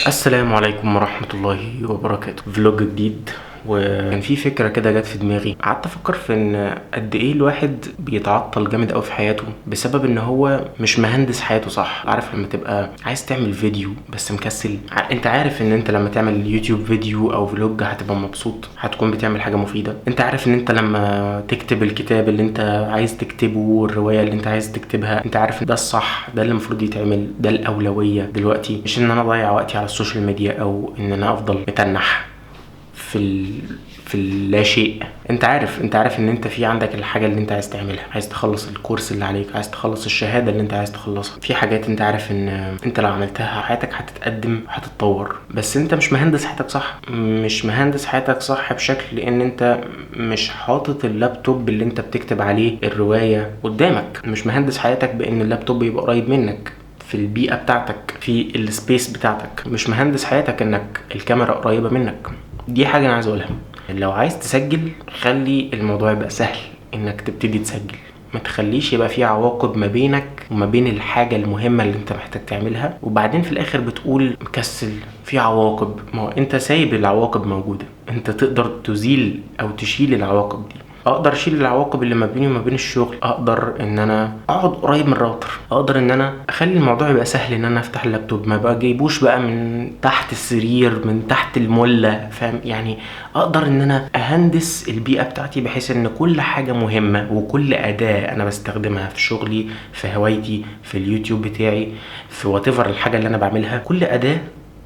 السلام عليكم ورحمة الله وبركاته. فلوج جديد، وكان في فكرة كده جت في دماغي. قعدت افكر في ان قد ايه الواحد بيتعطل جامد قوي في حياته بسبب ان هو مش مهندس حياته صح. عارف لما تبقى عايز تعمل فيديو بس مكسل؟ انت عارف ان انت لما تعمل يوتيوب فيديو او فلوج هتبقى مبسوط، هتكون بتعمل حاجة مفيدة. انت عارف ان انت لما تكتب الكتاب اللي انت عايز تكتبه والرواية اللي انت عايز تكتبها، انت عارف ان ده الصح، ده اللي المفروض يتعمل، ده الأولوية دلوقتي، مش ان انا اضيع وقتي على السوشيال ميديا او ان انا افضل متنح في اللا شيء. انت عارف ان انت في عندك الحاجه اللي انت عايز تعملها، عايز تخلص الكورس اللي عليك، عايز تخلص الشهاده اللي انت عايز تخلصها. في حاجات انت عارف ان انت لو عملتها حياتك هتتقدم وهتتطور، بس انت مش مهندس حياتك صح. مش مهندس حياتك صح بشكل ان انت مش حاطط اللابتوب اللي انت بتكتب عليه الروايه قدامك. مش مهندس حياتك بان اللابتوب يبقى قريب منك في البيئة بتاعتك، في السبيس بتاعتك. مش مهندس حياتك انك الكاميرا قريبة منك. دي حاجة انا عايز اقولها. لو عايز تسجل خلي الموضوع يبقى سهل انك تبتدي تسجل، ما تخليش يبقى في عواقب ما بينك وما بين الحاجة المهمة اللي انت محتاج تعملها، وبعدين في الاخر بتقول مكسل في عواقب. ما هو انت سايب العواقب موجودة، انت تقدر تزيل او تشيل العواقب دي. اقدر اشيل العواقب اللي ما بيني وما بين الشغل، اقدر ان انا اقعد قريب من الراوتر، اقدر ان انا اخلي الموضوع يبقى سهل ان انا افتح اللابتوب، ما بقى جايبوش بقى من تحت السرير من تحت الملة، فاهم يعني؟ اقدر ان انا اهندس البيئة بتاعتي بحيث ان كل حاجة مهمة وكل اداة انا بستخدمها في شغلي، في هوايتي، في اليوتيوب بتاعي، في واتيفر الحاجة اللي انا بعملها، كل اداة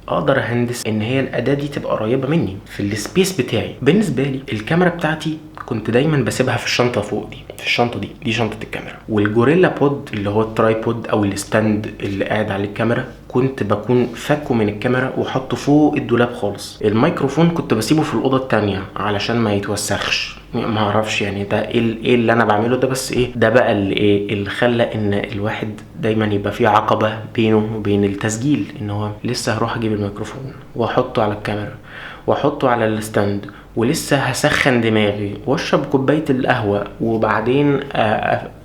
اقدر اهندس ان هي الاداه دي تبقى قريبه مني في السبيس بتاعي. بالنسبه لي الكاميرا بتاعتي كنت دايما بسيبها في الشنطه فوق دي، في الشنطه دي شنطه الكاميرا. والجوريلا بود اللي هو الترايبود او الستاند اللي قاعد عليه الكاميرا كنت بكون فكه من الكاميرا وحطه فوق الدولاب خالص. الميكروفون كنت بسيبه في الاوضه التانية علشان ما يتوسخش. ما اعرفش يعني ده ايه اللي انا بعمله ده، بس ايه ده بقى اللي خلى ان الواحد دايما يبقى فيه عقبه بينه وبين التسجيل، ان هو لسه هروح اجيب الميكروفون واحطه على الكاميرا واحطه على الستاند، ولسه هسخن دماغي واشرب كوبايه القهوه، وبعدين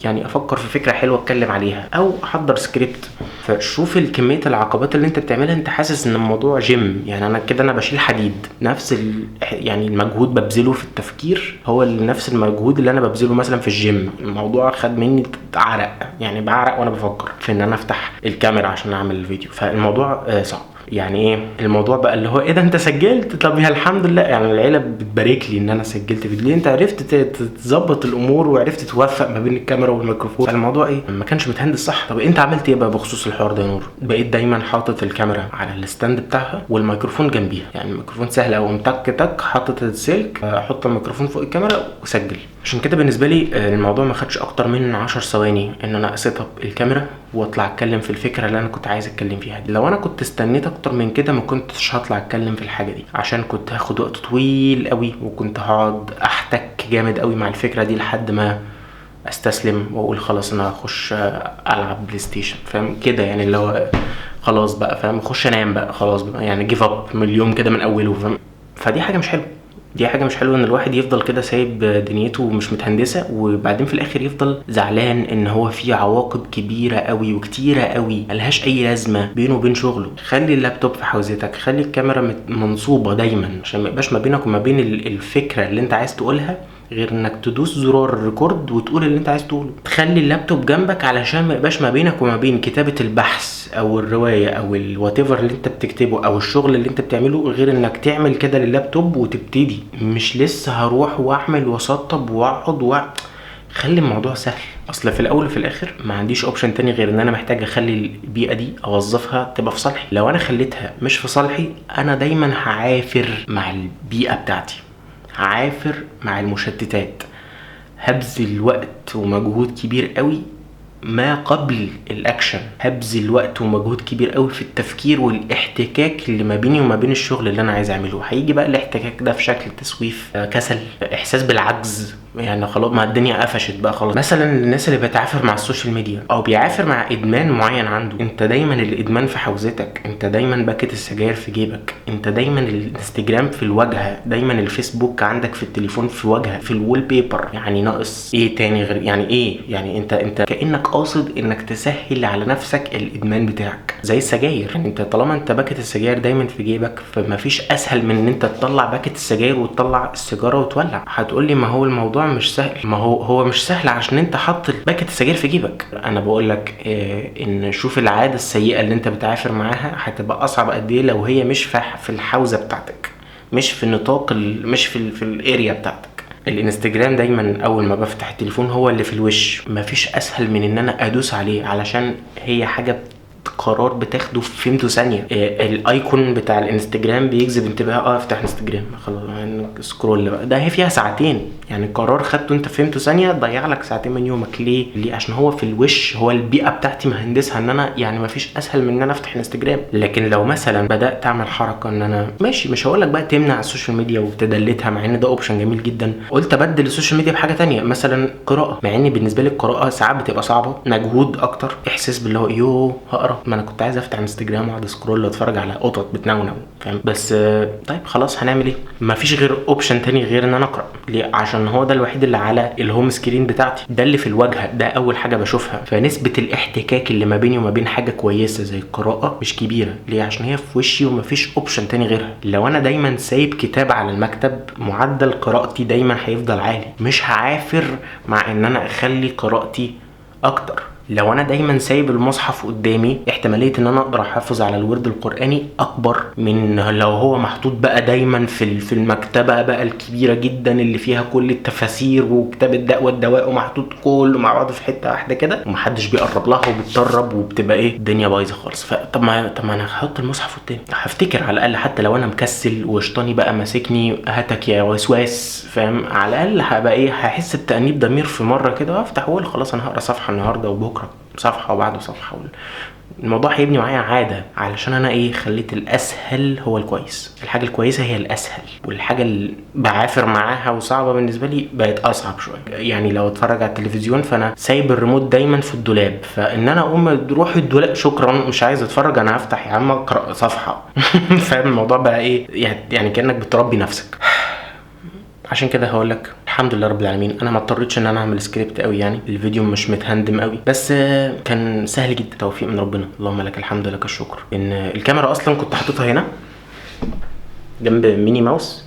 يعني افكر في فكره حلوه اتكلم عليها او احضر سكريبت. فشوف الكميه العقبات اللي انت بتعملها. انت حاسس ان الموضوع جيم، يعني انا كده انا بشيل حديد. نفس يعني المجهود ببذله في التفكير هو نفس المجهود اللي انا ببذله مثلا في الجيم. الموضوع خد مني عرق، يعني بعرق وانا بفكر في ان انا افتح الكاميرا عشان اعمل الفيديو. فالموضوع صعب. يعني ايه الموضوع بقى اللي هو ايه ده انت سجلت؟ طب يا الحمد لله، يعني العيله بتبارك لي ان انا سجلت فيديو. ليه؟ انت عرفت تظبط الامور وعرفت توفق ما بين الكاميرا والميكروفون. فالموضوع ايه ما كانش متهندس صح. طب انت عملت ايه بقى بخصوص الحوار ده يا نور؟ بقيت دايما حاطط الكاميرا على الستاند بتاعها والميكروفون جنبيها. يعني الميكروفون سهل قوي، تك حاطط السلك، احط الميكروفون فوق الكاميرا وسجل. عشان كده بالنسبه لي الموضوع ما خدش اكتر من 10 ثواني ان انا اسيت اب الكاميرا واطلع اتكلم في الفكره اللي انا كنت عايز اتكلم فيها دي. لو انا كنت استنيت اكتر من كده ما كنتش هطلع اتكلم في الحاجه دي، عشان كنت هاخد وقت طويل قوي وكنت هقعد احتك جامد قوي مع الفكره دي لحد ما استسلم واقول خلاص انا هخش العب بلاي ستيشن، فاهم كده؟ يعني اللي هو خلاص بقى، فاهم، اخش انام بقى خلاص بقى، يعني جيف اب من اليوم كده من اوله، فاهم؟ فدي حاجه مش حلوه. دي حاجه مش حلوه ان الواحد يفضل كده سايب دنيته مش متهندسه، وبعدين في الاخر يفضل زعلان ان هو في عواقب كبيره قوي وكتيره قوي ملهاش اي لازمه بينه وبين شغله. خلي اللابتوب في حوزتك، خلي الكاميرا منصوبه دايما عشان ما يبقاش ما بينك وما بين الفكره اللي انت عايز تقولها غير انك تدوس زرار ريكورد وتقول اللي انت عايز تقوله. تخلي اللابتوب جنبك علشان ما يبقاش ما بينك وما بين كتابة البحث او الرواية او الواتيفر اللي انت بتكتبه او الشغل اللي انت بتعمله، غير انك تعمل كده لللابتوب وتبتدي. مش لسه هروح واعمل واسطب واقعد خلي الموضوع سهل. اصل في الاول وفي الاخر ما عنديش اوبشن تاني غير ان انا محتاج اخلي البيئة دي اوظفها تبقى في صالحي. لو انا خليتها مش في صالحي انا دايما هعافر مع البيئة بتاعتي، هعافر مع المشتتات، هبذل وقت ومجهود كبير قوي ما قبل الاكشن، هبذل وقت ومجهود كبير قوي في التفكير والاحتكاك اللي ما بيني وما بين الشغل اللي انا عايز اعمله. هيجي بقى الاحتكاك ده في شكل تسويف، كسل، احساس بالعجز، يعني خلاص ما الدنيا قفشت بقى خلاص. مثلا الناس اللي بتعافر مع السوشيال ميديا او بيعافر مع ادمان معين عنده، انت دايما الادمان في حوزتك، انت دايما باكت السجاير في جيبك، انت دايما الانستجرام في الواجهه، دايما الفيسبوك عندك في التليفون في واجهه في الوول بيبر. يعني ناقص ايه تاني غير يعني ايه؟ يعني انت كانك قاصد انك تسهل على نفسك الادمان بتاعك زي السجاير. يعني انت طالما انت باكت السجاير دايما في جيبك، فما فيش اسهل من ان انت تطلع باكت السجاير وتطلع السيجاره وتولع. هتقول لي ما هو الموضوع مش سهل. ما هو مش سهل عشان انت حاطط باكت السجاير في جيبك. انا بقول لك ان شوف العاده السيئه اللي انت بتعافر معاها هتبقى اصعب قد ايه لو هي مش في الحوزه بتاعتك، مش في النطاق مش في الاريا بتاعتك. الانستجرام دايما اول ما بفتح التليفون هو اللي في الوش، مفيش اسهل من ان انا ادوس عليه علشان هي حاجه قرار بتاخده في فيمتو ثانيه. الايكون بتاع الانستجرام بيجذب انتباه، افتح انستجرام خلاص يعني سكرول بقى. ده هي فيها ساعتين، يعني قرار خدته انت في فيمتو ثانيه ضيع لك ساعتين من يومك. ليه؟ عشان هو في الوش، هو البيئه بتاعتي مهندسها ان انا يعني مفيش اسهل من ان انا افتح انستجرام. لكن لو مثلا بدات اعمل حركه ان انا ماشي، مش هقول لك بقى تمنع السوشيال ميديا وتدلتها، مع ان ده اوبشن جميل جدا، قلت ابدل السوشيال ميديا بحاجه تانية، مثلا قراءه. مع ان بالنسبه لي القراءه ساعات بتبقى صعبه، مجهود اكتر، احساس باللي هو هقرا، ما انا كنت عايز افتح انستجرام واقعد اسكرول واتفرج على قطط بتنونو، فاهم؟ بس طيب خلاص هنعمل ايه؟ مفيش غير اوبشن تاني غير ان انا اقرا. ليه؟ عشان هو ده الوحيد اللي على الهوم سكرين بتاعتي، ده اللي في الواجهه، ده اول حاجه بشوفها. فنسبه الاحتكاك اللي ما بيني وما بين حاجه كويسه زي القراءه مش كبيره. ليه؟ عشان هي في وشي ومفيش اوبشن تاني غيرها. لو انا دايما سايب كتاب على المكتب، معدل قراءتي دايما هيفضل عالي، مش هعافر مع ان انا اخلي قراءتي اكتر. لو انا دايما سايب المصحف قدامي، احتماليه ان انا اقدر احافظ على الورد القراني اكبر من لو هو محطوط بقى دايما في المكتبه بقى الكبيره جدا اللي فيها كل التفاسير وكتاب الداء والدواء ومحطوط كله مع بعض في حته واحده كده، ومحدش بيقرب لها وبتطرب وبتبقى ايه الدنيا بايظه خالص. طب ما انا هحط المصحف قدامي، هفتكر على الاقل حتى لو انا مكسل وشطاني بقى ماسكني هاتك يا وسواس، فاهم؟ على الاقل هبقى ايه، هحس بتأنيب ضمير في مره كده وافتح واقول خلاص انا هقرا صفحه النهارده وبكره صفحه وبعده صفحه. الموضوع هيبني معايا عاده، علشان انا ايه، خليت الاسهل هو الكويس. الحاجه الكويسه هي الاسهل، والحاجه اللي بعافر معاها وصعبه بالنسبه لي بقت اصعب شويه. يعني لو اتفرج على التلفزيون فانا سايب الريموت دايما في الدولاب، فان انا اقوم روح الدولاب شكرا مش عايز اتفرج، انا هفتح يا عم اقرا صفحه. فاهم الموضوع بقى ايه؟ يعني كانك بتربي نفسك. عشان كده هقول لك الحمد لله رب العالمين، انا ما اضطريتش ان انا اعمل سكريبت قوي، يعني الفيديو مش متهندم قوي، بس كان سهل جدا، توفيق من ربنا، اللهم لك الحمد لك الشكر. ان الكاميرا اصلا كنت حاططها هنا جنب ميني ماوس،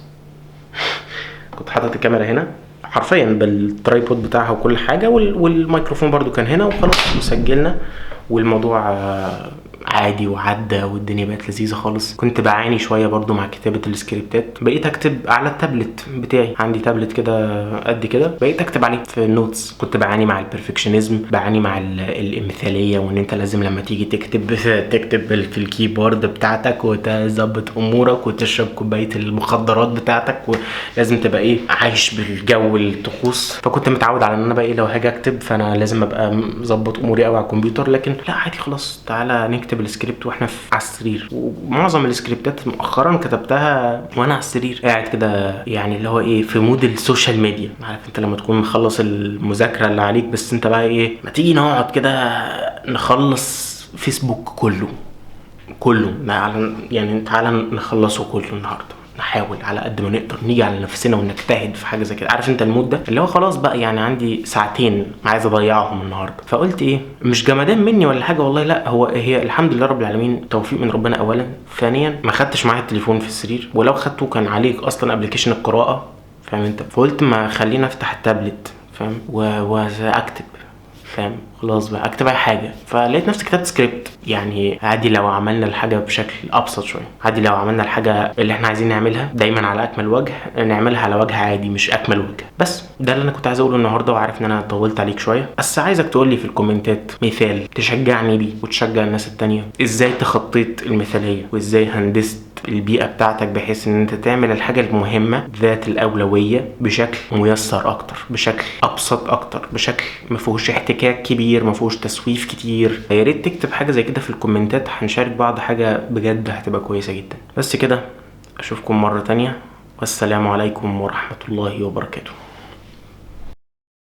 كنت حاطط الكاميرا هنا حرفيا بالترايبود بتاعها وكل حاجه، والميكروفون برضو كان هنا، وخلاص وسجلنا والموضوع عادي وعدى والدنيا بقت لذيذه خالص. كنت بعاني شويه برضو مع كتابه السكريبتات، بقيت اكتب على التابلت بتاعي، عندي تابلت كده قد كده، بقيت اكتب عليه في النوتس. كنت بعاني مع البرفكشنزم، بعاني مع المثاليه، وان انت لازم لما تيجي تكتب في الكيبورد بتاعتك وتظبط امورك وتشرب كوبايه المخدرات بتاعتك، ولازم تبقى ايه، عايش بالجو الطقوس. فكنت متعود على ان انا بقى ايه، لو هاجي اكتب فانا لازم ابقى مظبط اموري قوي على الكمبيوتر. لكن لا عادي خلاص، تعالى نكتب السكريبت واحنا على السرير. ومعظم السكريبتات مؤخرا كتبتها وانا على السرير قاعد كده، يعني اللي هو ايه، في مود السوشيال ميديا. عارف انت لما تكون مخلص المذاكره اللي عليك، بس انت بقى ايه، ما تيجي نقعد كده نخلص فيسبوك كله يعني تعالى نخلصه كله النهارده، نحاول على قد ما نقدر نيجي على نفسنا ونجتهد في حاجه زي كده. عارف انت المود ده اللي هو خلاص بقى، يعني عندي ساعتين عايز اضيعهم النهارده. فقلت ايه، مش جمدان مني ولا حاجه والله، لا هي الحمد لله رب العالمين، توفيق من ربنا اولا. ثانيا ما خدتش معايا التليفون في السرير، ولو خدته كان عليك اصلا ابلكيشن القراءه، فاهم انت؟ فقلت ما خلينا افتح التابلت، فاهم، واكتب، فاهم؟ خلاص بقى اكتب اي حاجه. فلقيت نفسي كتبت سكريبت. يعني عادي لو عملنا الحاجه بشكل ابسط شويه، عادي لو عملنا الحاجه اللي احنا عايزين نعملها دايما على اكمل وجه، نعملها على وجه عادي مش اكمل وجه. بس ده اللي انا كنت عايز اقوله النهارده، وعارف ان انا طولت عليك شويه، بس عايزك تقول لي في الكومنتات مثال تشجعني بيه وتشجع الناس التانية، ازاي تخطيت المثاليه، وازاي هندست البيئه بتاعتك بحيث ان انت تعمل الحاجه المهمه ذات الاولويه بشكل ميسر اكتر، بشكل ابسط اكتر، بشكل ما فيهوش احتكاك كبير، ما فيهوش تسويف كتير. يا ريت تكتب حاجه زي كده في الكومنتات، هنشارك بعض حاجه بجد هتبقى كويسه جدا. بس كده، اشوفكم مره تانية، والسلام عليكم ورحمه الله وبركاته.